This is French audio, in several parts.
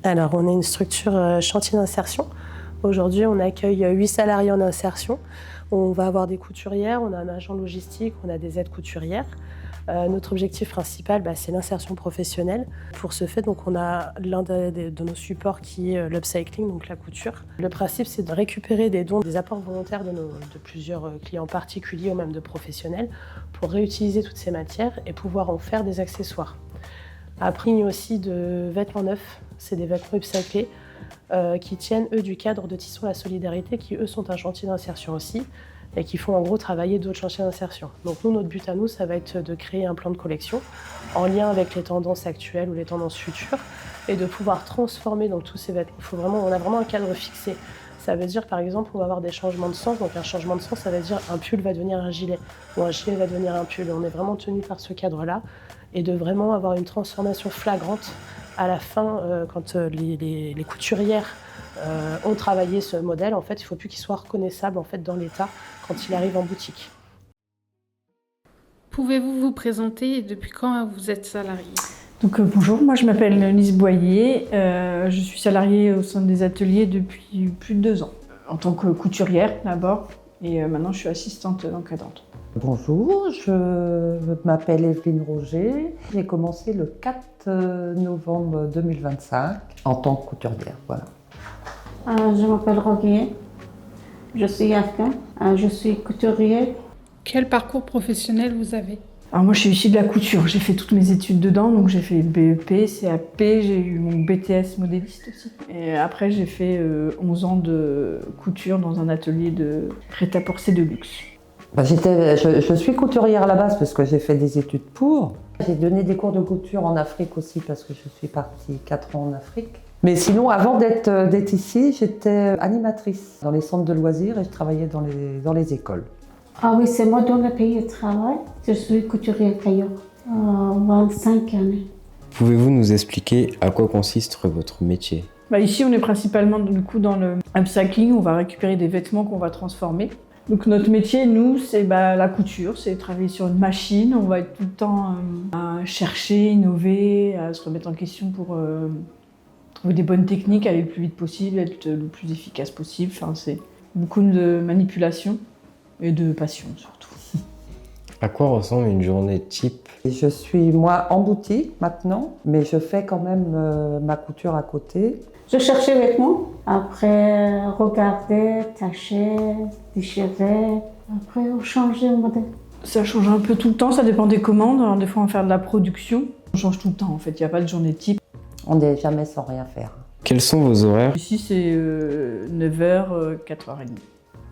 Alors, on est une structure chantier d'insertion. Aujourd'hui, on accueille 8 salariés en insertion. On va avoir des couturières, on a un agent logistique, on a des aides couturières. Notre objectif principal, c'est l'insertion professionnelle. Pour ce fait, donc, on a l'un de nos supports qui est l'upcycling, donc la couture. Le principe, c'est de récupérer des dons, des apports volontaires de plusieurs clients particuliers ou même de professionnels pour réutiliser toutes ces matières et pouvoir en faire des accessoires. Après, il y a aussi de vêtements neufs, c'est des vêtements upcyclés qui tiennent, eux, du cadre de Tissons la Solidarité, qui, eux, sont un chantier d'insertion aussi, et qui font en gros travailler d'autres chantiers d'insertion. Donc nous, notre but à nous, ça va être de créer un plan de collection en lien avec les tendances actuelles ou les tendances futures, et de pouvoir transformer donc, tous ces vêtements. On a vraiment un cadre fixé. Ça veut dire, par exemple, on va avoir des changements de sens. Donc un changement de sens, ça veut dire un pull va devenir un gilet, ou un gilet va devenir un pull. On est vraiment tenu par ce cadre-là, et de vraiment avoir une transformation flagrante à la fin, quand les couturières ont travaillé ce modèle. En fait, il ne faut plus qu'il soit reconnaissable en fait, dans l'état quand il arrive en boutique. Pouvez-vous vous présenter et depuis quand vous êtes salariée ? Donc bonjour, moi je m'appelle Lise Boyer, je suis salariée au sein des ateliers depuis plus de 2 ans, en tant que couturière d'abord, et maintenant je suis assistante encadrante. Bonjour, je m'appelle Evelyne Roger, j'ai commencé le 4 novembre 2025 en tant que couturière. Voilà. Je m'appelle Roguier, je suis afghane, je suis couturière. Quel parcours professionnel vous avez ? Alors moi je suis issue de la couture, j'ai fait toutes mes études dedans, donc j'ai fait BEP, CAP, j'ai eu mon BTS modéliste aussi. Et après j'ai fait 11 ans de couture dans un atelier de prêt-à-porter de luxe. Je suis couturière à la base parce que j'ai fait des études pour. J'ai donné des cours de couture en Afrique aussi parce que je suis partie 4 ans en Afrique. Mais sinon, avant d'être ici, j'étais animatrice dans les centres de loisirs et je travaillais dans les écoles. Ah oui, c'est moi dans le pays de travail. Je suis couturière tailleur, 25 années. Pouvez-vous nous expliquer à quoi consiste votre métier ? Ici, on est principalement du coup, dans le upcycling, on va récupérer des vêtements qu'on va transformer. Donc notre métier, nous, c'est la couture, c'est travailler sur une machine. On va être tout le temps à chercher, innover, à se remettre en question pour trouver des bonnes techniques, aller le plus vite possible, être le plus efficace possible. Enfin, c'est beaucoup de manipulation et de passion surtout. À quoi ressemble une journée type ? Je suis moi en boutique maintenant, mais je fais quand même ma couture à côté. Je cherchais les vêtements, après regarder, tâcher, déchirer, après on changeait le modèle. Ça change un peu tout le temps, ça dépend des commandes. Alors des fois on va faire de la production, on change tout le temps en fait, il n'y a pas de journée type. On n'est jamais sans rien faire. Quels sont vos horaires ? Ici c'est 9h, 4h30.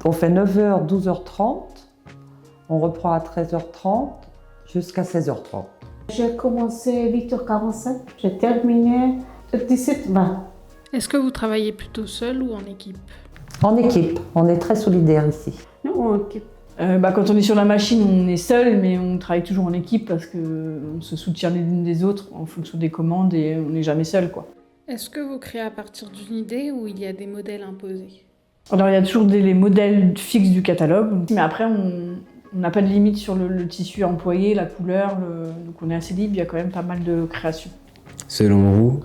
On fait 9h, 12h30, on reprend à 13h30 jusqu'à 16h30. J'ai commencé à 8h45, j'ai terminé à 17h20. Est-ce que vous travaillez plutôt seul ou en équipe ? En équipe, on est très solidaires ici. Nous, en équipe. Quand on est sur la machine, on est seul, mais on travaille toujours en équipe parce qu'on se soutient les unes des autres en fonction des commandes et on n'est jamais seul, quoi. Est-ce que vous créez à partir d'une idée ou il y a des modèles imposés ? Alors il y a toujours les modèles fixes du catalogue, mais après on n'a pas de limite sur le tissu employé, la couleur, donc on est assez libre, il y a quand même pas mal de créations. Selon vous,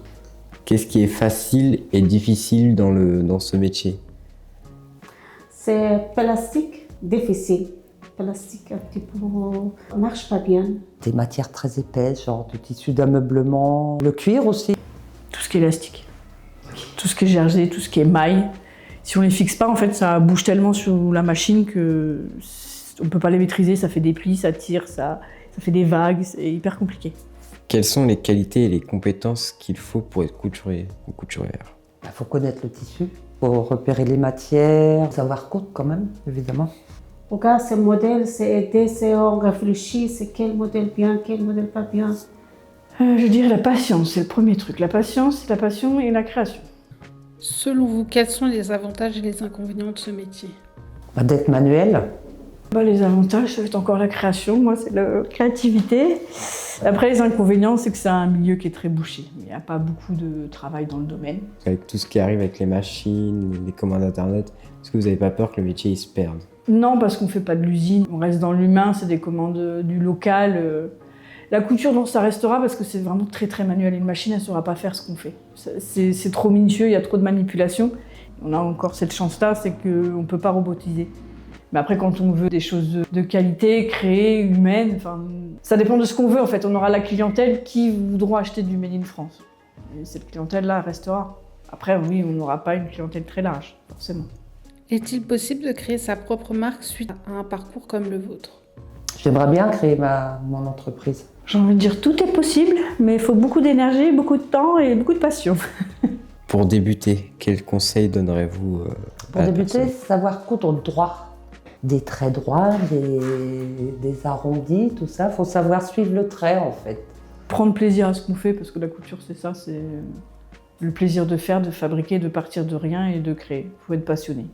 qu'est-ce qui est facile et difficile dans ce métier ? C'est plastique, difficile. Plastique un petit peu, marche pas bien. Des matières très épaisses, genre du tissu d'ameublement, le cuir aussi. Tout ce qui est élastique, tout ce qui est jersey, tout ce qui est maille. Si on les fixe pas, en fait, ça bouge tellement sur la machine que on peut pas les maîtriser, ça fait des plis, ça tire, ça fait des vagues, c'est hyper compliqué. Quelles sont les qualités et les compétences qu'il faut pour être couturier ou couturière ? Il faut connaître le tissu, il faut repérer les matières, savoir coudre quand même, évidemment. Regarde, ce modèle, c'est aider, c'est on réfléchit, c'est quel modèle bien, quel modèle pas bien. Je dirais la patience, c'est le premier truc. La patience, la passion et la création. Selon vous, quels sont les avantages et les inconvénients de ce métier ? D'être manuel. Les avantages, c'est encore la création, moi c'est la créativité. Après les inconvénients, c'est que c'est un milieu qui est très bouché. Il n'y a pas beaucoup de travail dans le domaine. Avec tout ce qui arrive avec les machines, les commandes internet, est-ce que vous n'avez pas peur que le métier il se perde ? Non, parce qu'on ne fait pas de l'usine, on reste dans l'humain, c'est des commandes du local. La couture, non, ça restera parce que c'est vraiment très très manuel. Une machine, elle ne saura pas faire ce qu'on fait. C'est trop minutieux, il y a trop de manipulation. On a encore cette chance-là, c'est qu'on ne peut pas robotiser. Mais après, quand on veut des choses de qualité, créées, humaines, ça dépend de ce qu'on veut en fait. On aura la clientèle qui voudra acheter du Made in France. Et cette clientèle-là restera. Après, oui, on n'aura pas une clientèle très large, forcément. Est-il possible de créer sa propre marque suite à un parcours comme le vôtre? J'aimerais bien créer mon entreprise. J'ai envie de dire tout est possible, mais il faut beaucoup d'énergie, beaucoup de temps et beaucoup de passion. Pour débuter, quels conseils donnerez-vous Pour à la débuter, personne? savoir coudre droit. Des traits droits, des arrondis, tout ça. Il faut savoir suivre le trait en fait. Prendre plaisir à ce qu'on fait, parce que la couture, c'est ça, c'est le plaisir de faire, de fabriquer, de partir de rien et de créer. Il faut être passionné.